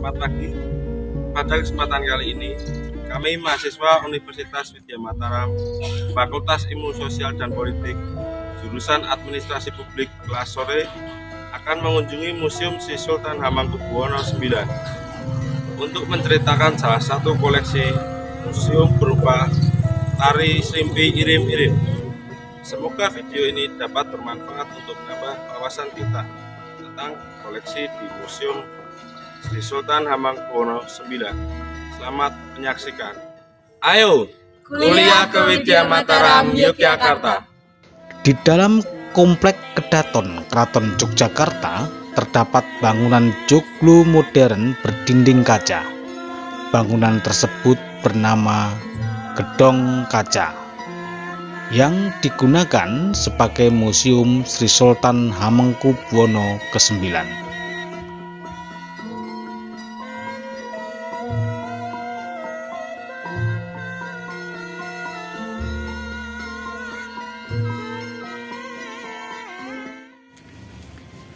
Selamat pagi. Pada kesempatan kali ini, kami mahasiswa Universitas Widya Mataram, Fakultas Ilmu Sosial dan Politik, jurusan Administrasi Publik kelas sore, akan mengunjungi Museum Sri Sultan Hamengkubuwono IX untuk menceritakan salah satu koleksi museum berupa tari Srimpi Irim-Irim. Semoga video ini dapat bermanfaat untuk menambah wawasan kita tentang koleksi di Museum Sri Sultan Hamengkubuwono IX. Selamat menyaksikan. Ayo, kuliah ke Widya Mataram, Yogyakarta. Di dalam Komplek Kedaton Keraton Yogyakarta terdapat bangunan joglo modern berdinding kaca. Bangunan tersebut bernama Gedong Kaca yang digunakan sebagai Museum Sri Sultan Hamengkubuwono IX.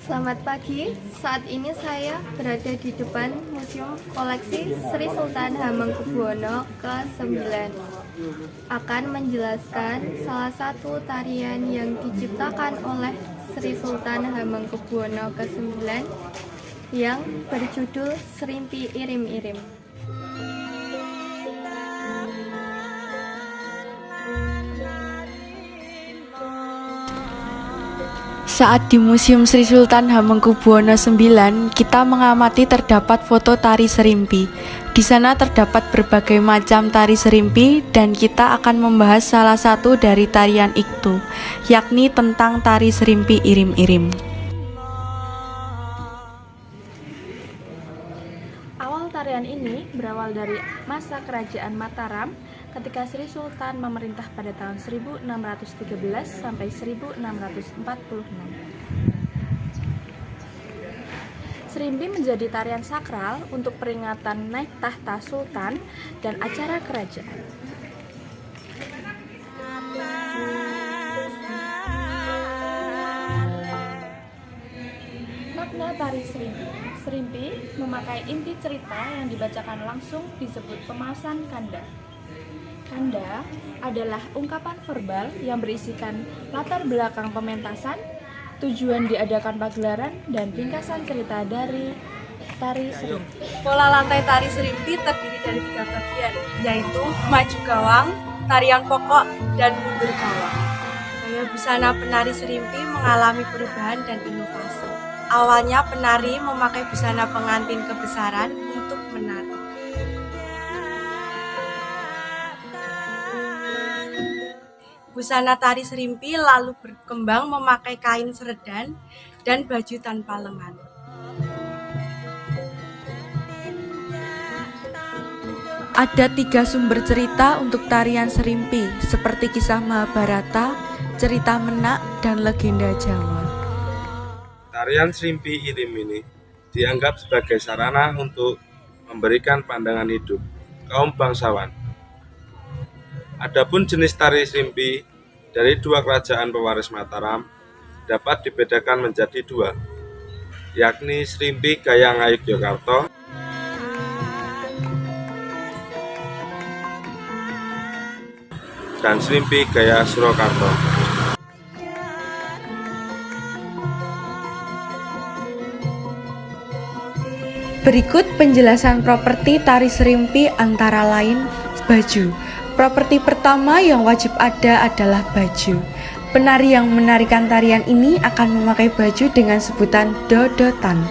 Selamat pagi, saat ini saya berada di depan Museum Koleksi Sri Sultan Hamengkubuwono ke-9. Akan menjelaskan salah satu tarian yang diciptakan oleh Sri Sultan Hamengkubuwono ke-9 yang berjudul Srimpi Irim-Irim. Saat di Museum Sri Sultan Hamengkubuwono IX, kita mengamati terdapat foto tari Srimpi. Di sana terdapat berbagai macam tari Srimpi dan kita akan membahas salah satu dari tarian itu, yakni tentang tari Srimpi Irim-Irim. Awal tarian ini berawal dari masa Kerajaan Mataram ketika Sri Sultan memerintah pada tahun 1613 sampai 1646. Srimpi menjadi tarian sakral untuk peringatan naik tahta sultan dan acara kerajaan. Makna tari Srimpi. Srimpi memakai inti cerita yang dibacakan langsung disebut pemasan kanda. Kanda adalah ungkapan verbal yang berisikan latar belakang pementasan, tujuan diadakan pagelaran, dan ringkasan cerita dari tari Srimpi. Pola lantai tari Srimpi terdiri dari 3 bagian, yaitu maju gawang, tarian pokok, dan mundur gawang. Gaya busana penari Srimpi mengalami perubahan dan inovasi. Awalnya penari memakai busana pengantin kebesaran untuk menari. Busana tari Srimpi lalu berkembang memakai kain seredan dan baju tanpa lengan. Ada 3 sumber cerita untuk tarian Srimpi, seperti kisah Mahabharata, cerita Menak, dan legenda Jawa. Tarian Srimpi Irim ini dianggap sebagai sarana untuk memberikan pandangan hidup kaum bangsawan. Adapun jenis tari Srimpi dari 2 kerajaan pewaris Mataram dapat dibedakan menjadi 2, yakni Srimpi Gaya Ngayogyakarta dan Srimpi Gaya Surakarta. Berikut penjelasan properti tari Srimpi antara lain baju. Properti pertama yang wajib ada adalah baju. Penari yang menarikan tarian ini akan memakai baju dengan sebutan dodotan.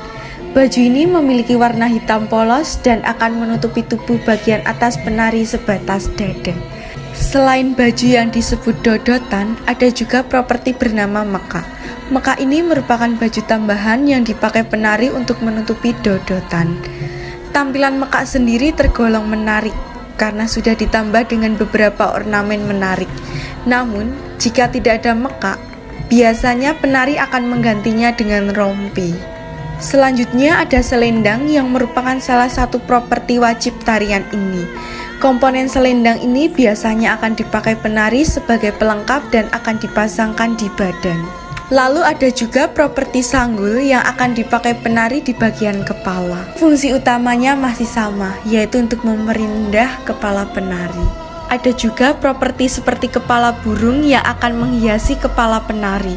Baju ini memiliki warna hitam polos dan akan menutupi tubuh bagian atas penari sebatas dada. Selain baju yang disebut dodotan, ada juga properti bernama meka. Meka ini merupakan baju tambahan yang dipakai penari untuk menutupi dodotan. Tampilan meka sendiri tergolong menarik karena sudah ditambah dengan beberapa ornamen menarik. Namun, jika tidak ada meka, biasanya penari akan menggantinya dengan rompi. Selanjutnya ada selendang yang merupakan salah satu properti wajib tarian ini. Komponen selendang ini biasanya akan dipakai penari sebagai pelengkap dan akan dipasangkan di badan. Lalu ada juga properti sanggul yang akan dipakai penari di bagian kepala. Fungsi utamanya masih sama, yaitu untuk memperindah kepala penari. Ada juga properti seperti kepala burung yang akan menghiasi kepala penari.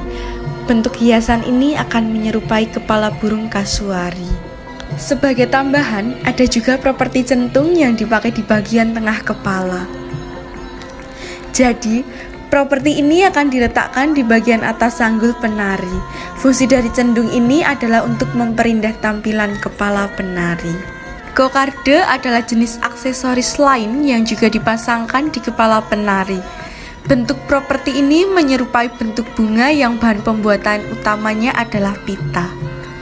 Bentuk hiasan ini akan menyerupai kepala burung kasuari. Sebagai tambahan, ada juga properti centung yang dipakai di bagian tengah kepala. Jadi, properti ini akan diletakkan di bagian atas sanggul penari. Fungsi dari cendung ini adalah untuk memperindah tampilan kepala penari. Kokarde adalah jenis aksesoris lain yang juga dipasangkan di kepala penari. Bentuk properti ini menyerupai bentuk bunga yang bahan pembuatan utamanya adalah pita.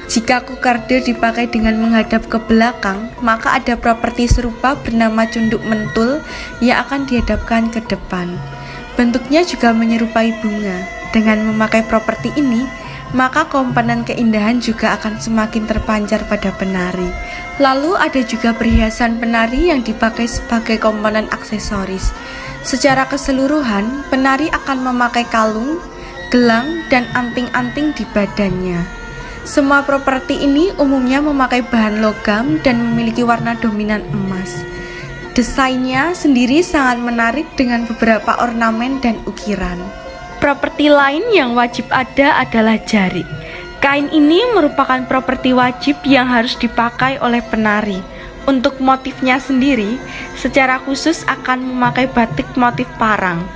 Jika kokarde dipakai dengan menghadap ke belakang, maka ada properti serupa bernama cunduk mentul yang akan dihadapkan ke depan. Bentuknya juga menyerupai bunga. Dengan memakai properti ini, maka komponen keindahan juga akan semakin terpancar pada penari. Lalu ada juga perhiasan penari yang dipakai sebagai komponen aksesoris. Secara keseluruhan, penari akan memakai kalung, gelang, dan anting-anting di badannya. Semua properti ini umumnya memakai bahan logam dan memiliki warna dominan emas. Desainnya sendiri sangat menarik dengan beberapa ornamen dan ukiran. Properti lain yang wajib ada adalah jarik. Kain ini merupakan properti wajib yang harus dipakai oleh penari. Untuk motifnya sendiri, secara khusus akan memakai batik motif parang.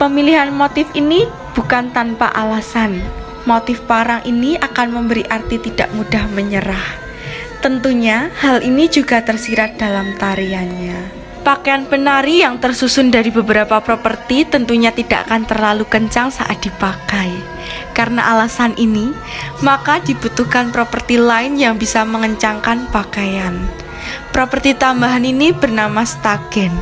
Pemilihan motif ini bukan tanpa alasan. Motif parang ini akan memberi arti tidak mudah menyerah. Tentunya hal ini juga tersirat dalam tariannya. Pakaian penari yang tersusun dari beberapa properti tentunya tidak akan terlalu kencang saat dipakai. Karena alasan ini, maka dibutuhkan properti lain yang bisa mengencangkan pakaian. Properti tambahan ini bernama stagen.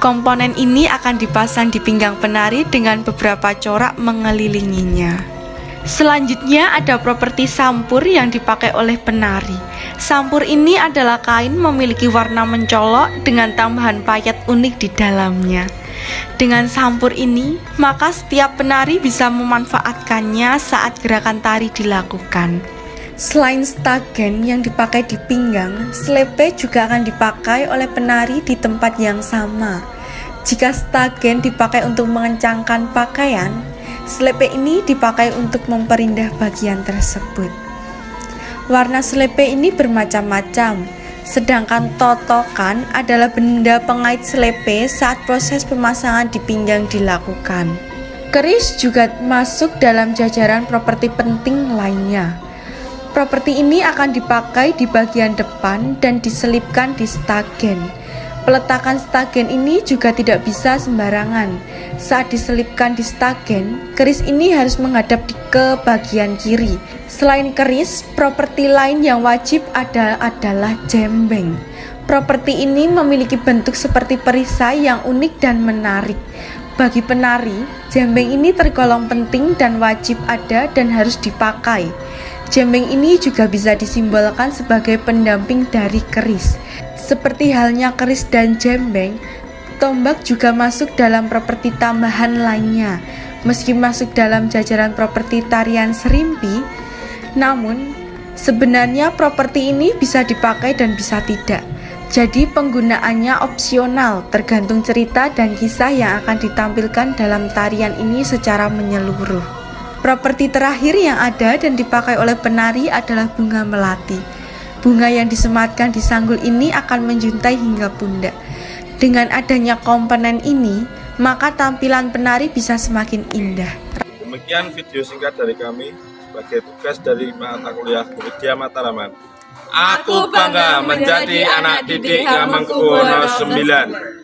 Komponen ini akan dipasang di pinggang penari dengan beberapa corak mengelilinginya. Selanjutnya ada properti sampur yang dipakai oleh penari. Sampur ini adalah kain memiliki warna mencolok dengan tambahan payet unik di dalamnya. Dengan sampur ini, maka setiap penari bisa memanfaatkannya saat gerakan tari dilakukan. Selain stagen yang dipakai di pinggang, slepe juga akan dipakai oleh penari di tempat yang sama. Jika stagen dipakai untuk mengencangkan pakaian, slepe ini dipakai untuk memperindah bagian tersebut. Warna slepe ini bermacam-macam, sedangkan totokan adalah benda pengait slepe saat proses pemasangan di pinggang dilakukan. Keris juga masuk dalam jajaran properti penting lainnya. Properti ini akan dipakai di bagian depan dan diselipkan di stagen. Peletakan stagen ini juga tidak bisa sembarangan. Saat diselipkan di stagen, keris ini harus menghadap ke bagian kiri. Selain keris, properti lain yang wajib ada adalah jembeng. Properti ini memiliki bentuk seperti perisai yang unik dan menarik. Bagi penari, jembeng ini tergolong penting dan wajib ada dan harus dipakai. Jembeng ini juga bisa disimbolkan sebagai pendamping dari keris. Seperti halnya keris dan jembeng, tombak juga masuk dalam properti tambahan lainnya. Meski masuk dalam jajaran properti tarian serimpi, namun sebenarnya properti ini bisa dipakai dan bisa tidak. Jadi penggunaannya opsional, tergantung cerita dan kisah yang akan ditampilkan dalam tarian ini secara menyeluruh. Properti terakhir yang ada dan dipakai oleh penari adalah bunga melati. Bunga yang disematkan di sanggul ini akan menjuntai hingga pundak. Dengan adanya komponen ini, maka tampilan penari bisa semakin indah. Demikian video singkat dari kami sebagai tugas dari mata kuliah Widya Mataraman. Aku bangga menjadi anak didik Hamengkubuwono 9.